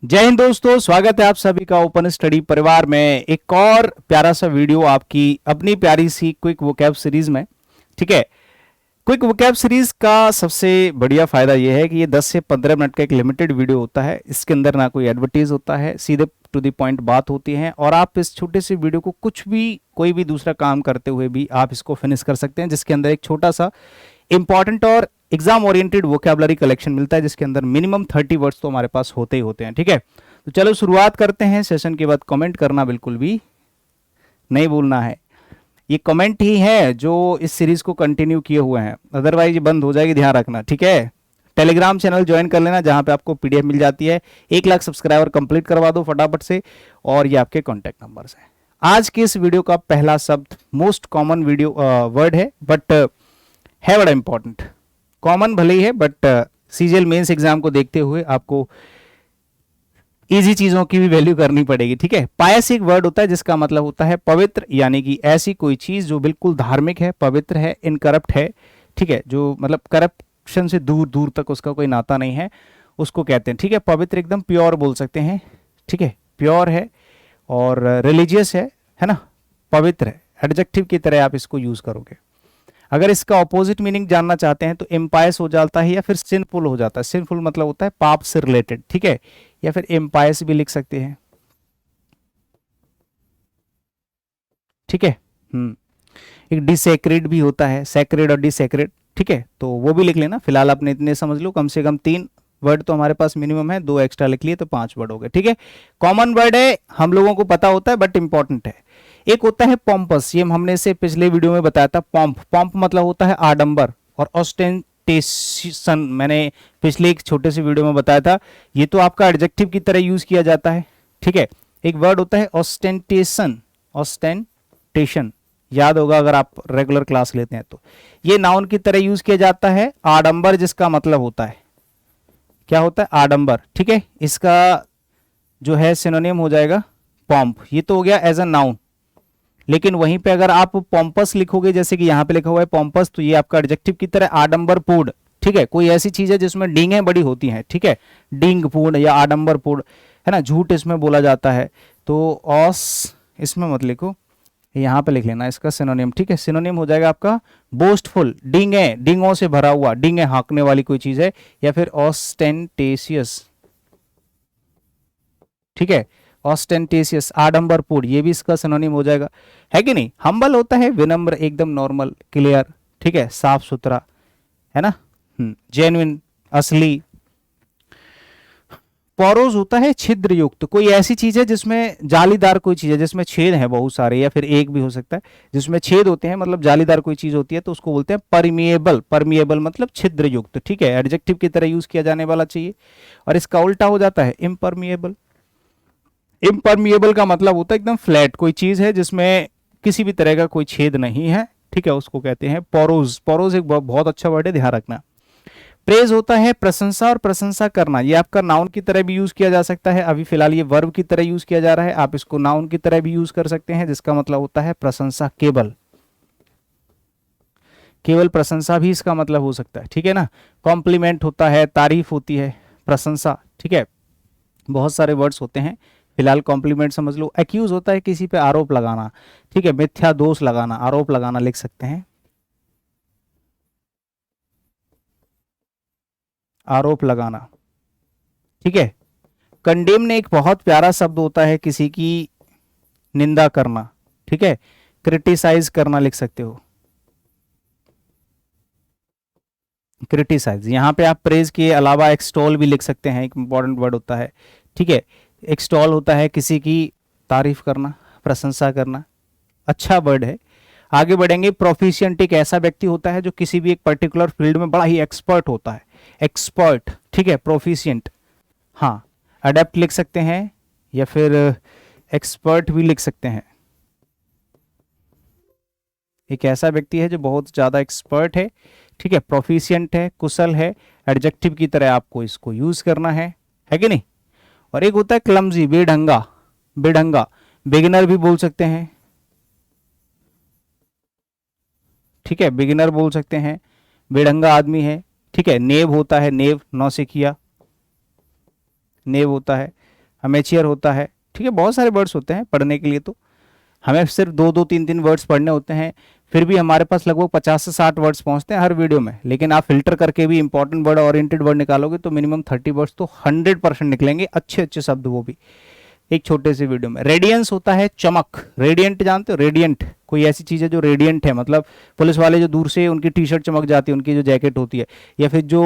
जय हिंद दोस्तों, स्वागत है आप सभी का ओपन स्टडी परिवार में एक और प्यारा सा वीडियो आपकी अपनी प्यारी सी क्विक वोकैब सीरीज में। ठीक है। क्विक वोकैब सीरीज का सबसे बढ़िया फायदा यह है कि ये 10 से 15 मिनट का एक लिमिटेड वीडियो होता है। इसके अंदर ना कोई एडवर्टीज होता है, सीधे टू द पॉइंट बात होती है और आप इस छोटे से वीडियो को कुछ भी कोई भी दूसरा काम करते हुए भी आप इसको फिनिश कर सकते हैं, जिसके अंदर एक छोटा सा इंपॉर्टेंट और एग्जाम ओरिएंटेड वोकैबुलरी कलेक्शन मिलता है, जिसके अंदर मिनिमम 30 वर्ड्स तो हमारे पास होते ही होते हैं। ठीक है, तो चलो शुरुआत करते हैं। सेशन के बाद कमेंट करना बिल्कुल भी नहीं भूलना है। ये कमेंट ही है जो इस सीरीज को कंटिन्यू किए हुए हैं, अदरवाइज ये बंद हो जाएगी, ध्यान रखना। ठीक है, टेलीग्राम चैनल ज्वाइन कर लेना जहां पे आपको पीडीएफ मिल जाती है। 1 लाख सब्सक्राइबर कंप्लीट करवा दो फटाफट से, और ये आपके कॉन्टैक्ट नंबर्स हैं। आज के इस वीडियो का पहला शब्द मोस्ट कॉमन वीडियो वर्ड है, बट है बड़ा इंपॉर्टेंट। कॉमन भले ही है, बट सीजीएल मेंस एग्जाम को देखते हुए आपको इजी चीजों की भी वैल्यू करनी पड़ेगी। ठीक है, पायस एक वर्ड होता है जिसका मतलब होता है पवित्र, यानी कि ऐसी कोई चीज जो बिल्कुल धार्मिक है, पवित्र है, इनकरप्ट है। ठीक है, जो मतलब करप्शन से दूर दूर तक उसका कोई नाता नहीं है, उसको कहते हैं। ठीक है, पवित्र एकदम प्योर बोल सकते हैं। ठीक है, प्योर है और रिलीजियस है ना, पवित्र है, एडजेक्टिव की तरह आप इसको यूज करोगे। अगर इसका ऑपोजिट मीनिंग जानना चाहते हैं तो इम्पायस हो जाता है या फिर सिंफुल हो जाता है। सिंफुल मतलब होता है पाप से रिलेटेड। ठीक है, या फिर इम्पायस भी लिख सकते हैं। ठीक है, एक डिसेक्रेड भी होता है, सैक्रेड और डिसेक्रेड। ठीक है, तो वो भी लिख लेना। फिलहाल आपने इतने समझ लो, कम से कम 3 वर्ड तो हमारे पास मिनिमम है, 2 एक्स्ट्रा लिख लिए तो 5 वर्ड हो गए। ठीक है, कॉमन वर्ड है, हम लोगों को पता होता है, बट इंपॉर्टेंट है। एक होता है पॉम्पस, ये हमने इसे पिछले वीडियो में बताया था। पॉम्प पॉम्प मतलब होता है आडंबर, और ऑस्टेंटेशन मैंने पिछले एक छोटे से वीडियो में बताया था, ये तो आपका एडजेक्टिव की तरह यूज किया जाता है। ठीक है, एक वर्ड होता है ऑस्टेंटेशन, ऑस्टेंटेशन याद होगा अगर आप रेगुलर क्लास लेते हैं तो। ये नाउन की तरह यूज किया जाता है। आडंबर जिसका मतलब होता है, क्या होता है, आडंबर। ठीक है, इसका जो है सिनोनिम हो जाएगा पॉम्प। ये तो हो गया एज अ नाउन, लेकिन वहीं पे अगर आप पॉम्पस लिखोगे, जैसे कि यहाँ पे लिखा हुआ है पॉम्पस, तो ये आपका एडजेक्टिव की तरह आडंबरपूर्ण। ठीक है, कोई ऐसी चीज है जिसमें डींगें बड़ी होती हैं। ठीक है, डींगपूर्ण या आडंबरपूर्ण, है ना, झूठ इसमें बोला जाता है। तो ऑस इसमें मत लिखो, यहाँ पे लिख लेना इसका सिनोनिम। ठीक है, सिनोनिम हो जाएगा आपका बोस्टफुल, डींगे, डींगों से भरा हुआ, डींगे हाँकने वाली कोई चीज है, या फिर ऑस्टेंटेशियस। ठीक है, ऑस्टेंटेशियस, आडंबरपूर्ण, ये भी इसका सिनोनिम हो जाएगा, है कि नहीं। हम्बल होता है विनम्र, एकदम नॉर्मल, क्लियर। ठीक है, साफ सुथरा, है ना, जेन्युइन, असली। पोरोज होता है छिद्र युक्त, कोई ऐसी चीज है जिसमें जालीदार कोई चीज है जिसमें छेद है बहुत सारे, या फिर एक भी हो सकता है जिसमें छेद होते हैं, मतलब जालीदार कोई चीज होती है, तो उसको बोलते हैं परमिएबल। परमिएबल मतलब छिद्र युक्त। ठीक है, एडजेक्टिव की तरह यूज किया जाने वाला चाहिए। और इसका उल्टा हो जाता है इम्परमिएबल। इम्परमिएबल का मतलब होता है एकदम फ्लैट, कोई चीज है जिसमें किसी भी तरह का कोई छेद नहीं है। ठीक है, उसको कहते हैं पोरोज। पोरोज एक बहुत अच्छा वर्ड है, ध्यान रखना। प्रेज होता है प्रशंसा और प्रशंसा करना, ये आपका नाउन की तरह भी यूज किया जा सकता है। अभी फिलहाल ये वर्ब की तरह यूज किया जा रहा है, आप इसको नाउन की तरह भी यूज कर सकते हैं, जिसका मतलब होता है प्रशंसा। केवल, केवल प्रशंसा भी इसका मतलब हो सकता है। ठीक है ना, कॉम्प्लीमेंट होता है, तारीफ होती है, प्रशंसा। ठीक है, बहुत सारे वर्ड्स होते हैं, फिलहाल कॉम्प्लीमेंट समझ लो। एक्यूज होता है किसी पे आरोप लगाना। ठीक है, मिथ्या दोष लगाना, आरोप लगाना लिख सकते हैं, आरोप लगाना। ठीक है, कंडेम एक बहुत प्यारा शब्द होता है, किसी की निंदा करना। ठीक है, क्रिटिसाइज करना लिख सकते हो, क्रिटिसाइज। यहाँ पे आप प्रेज के अलावा एक्सटॉल भी लिख सकते हैं, एक इंपॉर्टेंट वर्ड होता है। ठीक है, एक्सटॉल होता है किसी की तारीफ करना, प्रशंसा करना, अच्छा वर्ड है। आगे बढ़ेंगे। प्रोफिशिएंट एक ऐसा व्यक्ति होता है जो किसी भी एक पर्टिकुलर फील्ड में बड़ा ही एक्सपर्ट होता है, एक्सपर्ट। ठीक है, प्रोफिशिएंट। हाँ, अडेप्ट लिख सकते हैं या फिर एक्सपर्ट भी लिख सकते हैं। एक ऐसा व्यक्ति है जो बहुत ज़्यादा एक्सपर्ट है। ठीक है, प्रोफिशिएंट है, कुशल है, एडजेक्टिव की तरह आपको इसको यूज करना है कि नहीं। और एक होता है क्लमजी, बेढंगा, बेढंगा, बिगिनर भी बोल सकते हैं। ठीक है, बिगिनर बोल सकते हैं, बेढंगा आदमी है। ठीक है, नेव होता है, नेव, नौसिखिया, नेव होता है। अमेचियर होता है, ठीक है, बहुत सारे वर्ड्स होते हैं पढ़ने के लिए। तो हमें सिर्फ दो दो तीन तीन वर्ड्स पढ़ने होते हैं, फिर भी हमारे पास लगभग 50 से 60 वर्ड्स पहुंचते हैं हर वीडियो में। लेकिन आप फिल्टर करके भी इंपॉर्टेंट वर्ड, ओरिएंटेड वर्ड निकालोगे तो मिनिमम 30 वर्ड्स तो 100% निकलेंगे, अच्छे अच्छे शब्द, वो भी एक छोटे से वीडियो में। रेडियंस होता है चमक, रेडियंट जानते हो, रेडियंट कोई ऐसी चीज है जो रेडियंट है, मतलब पुलिस वाले जो दूर से उनकी टी शर्ट चमक जाती है, उनकी जो जैकेट होती है, या फिर जो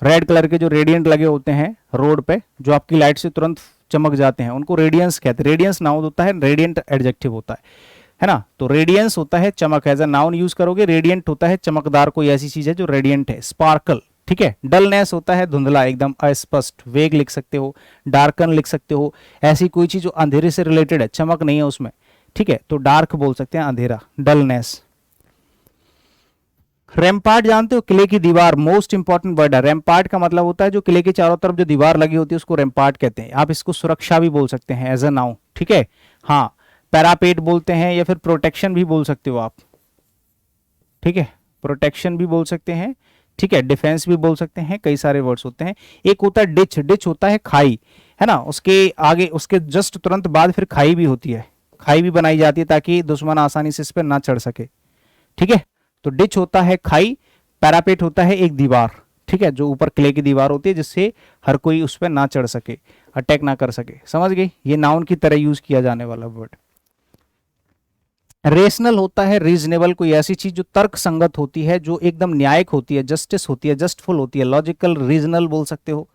रेड कलर के जो रेडियंट लगे होते हैं रोड पे, जो आपकी लाइट से तुरंत चमक जाते हैं, उनको रेडियंस कहते हैं। रेडियंस नाउन होता है, रेडियंट एडजेक्टिव होता है ना। तो रेडियंस होता है चमक, एज अ नाउन यूज करोगे। रेडियंट होता है चमकदार, कोई ऐसी चीज है जो रेडियंट है, स्पार्कल, ठीक है। डलनेस होता है धुंधला, एकदम अस्पष्ट, वेग लिख सकते हो, डार्कन लिख सकते हो, ऐसी कोई चीज जो अंधेरे से रिलेटेड है, चमक नहीं है उसमें, ठीक है, तो डार्क बोल सकते हैं, अंधेरा, डलनेस। रैम्पार्ट जानते हो, किले की दीवार, मोस्ट इंपॉर्टेंट वर्ड है। रैम्पार्ट का मतलब होता है जो किले के चारों तरफ जो दीवार लगी होती है उसको रैम्पार्ट कहते हैं। आप इसको सुरक्षा भी बोल सकते हैं एज अ नाउन, ठीक है। हाँ, पैरापेट बोलते हैं, या फिर प्रोटेक्शन भी बोल सकते हो आप, ठीक है, प्रोटेक्शन भी बोल सकते हैं, ठीक है, डिफेंस भी बोल सकते हैं, कई सारे वर्ड्स होते हैं। एक होता है डिच, डिच होता है खाई, है ना, उसके आगे, उसके जस्ट तुरंत बाद फिर खाई भी होती है, खाई भी बनाई जाती है ताकि दुश्मन आसानी से इस पर ना चढ़ सके, ठीक है। तो डिच होता है खाई, पैरापेट होता है एक दीवार, ठीक है, जो ऊपर किले की दीवार होती है जिससे हर कोई उस पर ना चढ़ सके, अटैक ना कर सके, समझ गई, ये नाउन की तरह यूज किया जाने वाला वर्ड। रेशनल होता है रीजनेबल, कोई ऐसी चीज जो तर्क संगत होती है, जो एकदम न्यायिक होती है, जस्टिस होती है, जस्टफुल होती है। लॉजिकल, रीजनल बोल सकते हो,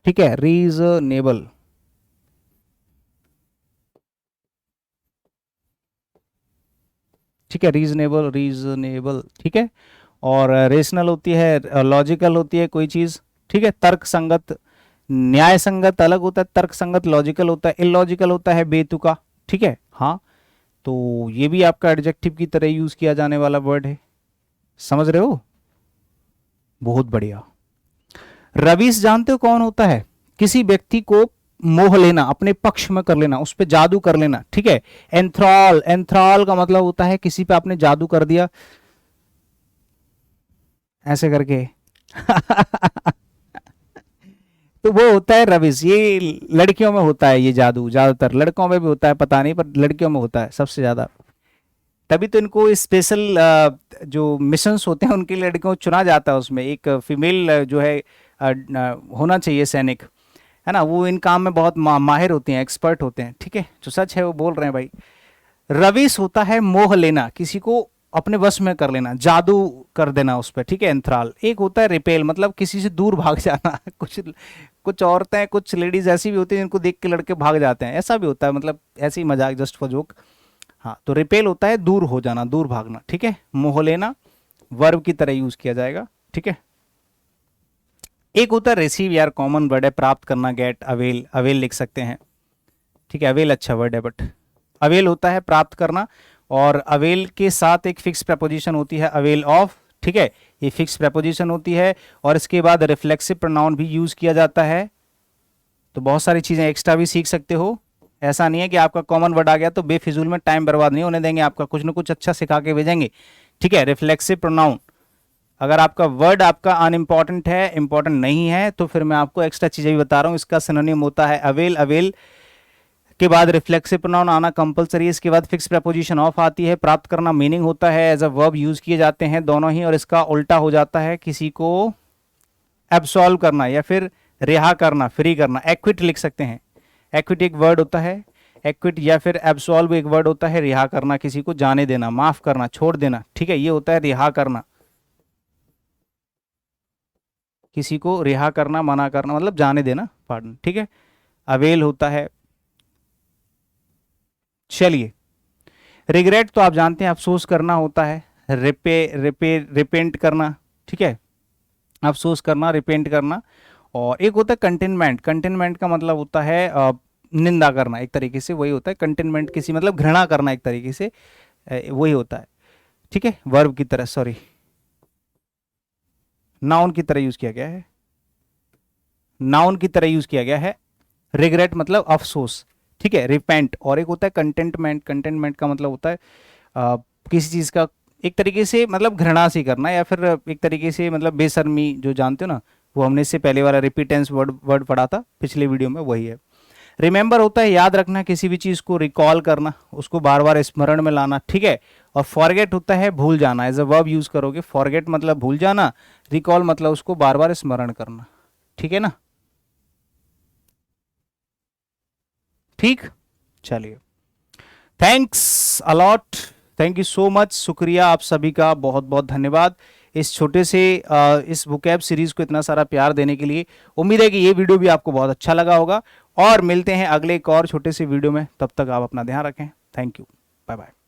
ठीक है, रीजनेबल, ठीक है, रीजनेबल, रीजनेबल, ठीक है। और रेशनल होती है, लॉजिकल होती है कोई चीज, ठीक है, तर्क संगत, न्याय संगत अलग होता है, तर्क संगत लॉजिकल होता है, इलॉजिकल होता है बेतुका, ठीक है। हाँ, तो ये भी आपका एडजेक्टिव की तरह यूज किया जाने वाला वर्ड है, समझ रहे हो, बहुत बढ़िया। रवीश जानते हो कौन होता है, किसी व्यक्ति को मोह लेना, अपने पक्ष में कर लेना, उस पर जादू कर लेना, ठीक है। एंथ्रॉल, एंथ्रॉल का मतलब होता है किसी पे आपने जादू कर दिया ऐसे करके तो वो होता है रविश। ये लड़कियों में होता है ये जादू, ज्यादातर लड़कों में भी होता है पता नहीं, पर लड़कियों में होता है सबसे ज्यादा। तभी तो इनको स्पेशल जो मिशंस होते हैं उनके लिए लड़कियों को चुना जाता है, उसमें एक फीमेल जो है होना चाहिए सैनिक, है ना, वो इन काम में बहुत माहिर होते हैं, एक्सपर्ट होते हैं, ठीक है, जो सच है वो बोल रहे हैं भाई। रविश होता है मोह लेना, किसी को अपने वश में कर लेना, जादू कर देना उस पर, ठीक है, एंथ्राल। एक होता है रिपेल, मतलब किसी से दूर भाग जाना कुछ कुछ औरतें, कुछ लेडीज ऐसी भी होती हैं जिनको देख के लड़के भाग जाते हैं, ऐसा भी होता है, मतलब ऐसे ही मजाक, जस्ट फॉर जोक। हाँ, तो रिपेल होता है दूर हो जाना, दूर भागना, ठीक है। मोह लेना वर्ब की तरह यूज किया जाएगा, ठीक है। एक होता है रिसीव, यार कॉमन वर्ड है, प्राप्त करना, गेट, अवेल, अवेल लिख सकते हैं, ठीक है, अवेल अच्छा वर्ड है, बट अवेल होता है प्राप्त करना, और अवेल के साथ एक फिक्स प्रपोजिशन होती है, अवेल ऑफ, ठीक है, ये फिक्स प्रपोजिशन होती है। और इसके बाद रिफ्लेक्सिव प्रोनाउन भी यूज किया जाता है। तो बहुत सारी चीजें एक्स्ट्रा भी सीख सकते हो, ऐसा नहीं है कि आपका कॉमन वर्ड आ गया तो बेफिजूल में टाइम बर्बाद नहीं होने देंगे, आपका कुछ ना कुछ अच्छा सिखा के भेजेंगे, ठीक है। रिफ्लेक्सिव प्रोनाउन, अगर आपका वर्ड आपका अनइम्पॉर्टेंट है, इंपॉर्टेंट नहीं है, तो फिर मैं आपको एक्स्ट्रा चीजें भी बता रहा हूँ। इसका सिनोनिम होता है अवेल, अवेल के बाद रिफ्लेक्सिव प्रोनाउन आना कंपलसरी है, इसके बाद फिक्स प्रपोजिशन ऑफ आती है। प्राप्त करना मीनिंग होता है, एज अ वर्ब यूज किए जाते हैं दोनों ही, और इसका उल्टा हो जाता है किसी को एब्सॉल्व करना या फिर रिहा करना, फ्री करना। एक्विट लिख सकते हैं, एक्विट एक वर्ड होता है, एक्विट, या फिर एब्सॉल्व एक वर्ड होता है, रिहा करना, किसी को जाने देना, माफ करना, छोड़ देना, ठीक है, ये होता है रिहा करना, किसी को रिहा करना, मना करना, मतलब जाने देना, पार्डन, ठीक है। अवेल होता है। चलिए, रिग्रेट तो आप जानते हैं अफसोस करना होता है, रिपेंट करना, ठीक है, अफसोस करना, रिपेंट करना। और एक होता है कंटेनमेंट, कंटेनमेंट का मतलब होता है निंदा करना, एक तरीके से वही होता है कंटेनमेंट, किसी मतलब घृणा करना, एक तरीके से वही होता है, ठीक है, वर्ब की तरह, सॉरी, नाउन की तरह यूज किया गया है, नाउन की तरह यूज किया गया है। रिग्रेट मतलब अफसोस, ठीक है, रिपेंट। और एक होता है कंटेंटमेंट, कंटेंटमेंट का मतलब होता है किसी चीज का एक तरीके से मतलब घृणा सी करना, या फिर एक तरीके से मतलब बेशर्मी, जो जानते हो ना, वो हमने इससे पहले वाला रिपीटेंस वर्ड पढ़ा था पिछले वीडियो में, वही है। रिमेंबर होता है याद रखना, किसी भी चीज़ को रिकॉल करना, उसको बार बार स्मरण में लाना, ठीक है। और फॉरगेट होता है भूल जाना, एज अ वर्ब यूज करोगे, फॉरगेट मतलब भूल जाना, रिकॉल मतलब उसको बार बार स्मरण करना, ठीक है ना। ठीक, चलिए, thanks a lot, thank you so much, शुक्रिया आप सभी का, बहुत बहुत धन्यवाद इस छोटे से इस वोकैब सीरीज को इतना सारा प्यार देने के लिए। उम्मीद है कि ये वीडियो भी आपको बहुत अच्छा लगा होगा, और मिलते हैं अगले एक और छोटे से वीडियो में, तब तक आप अपना ध्यान रखें। Thank you, bye bye.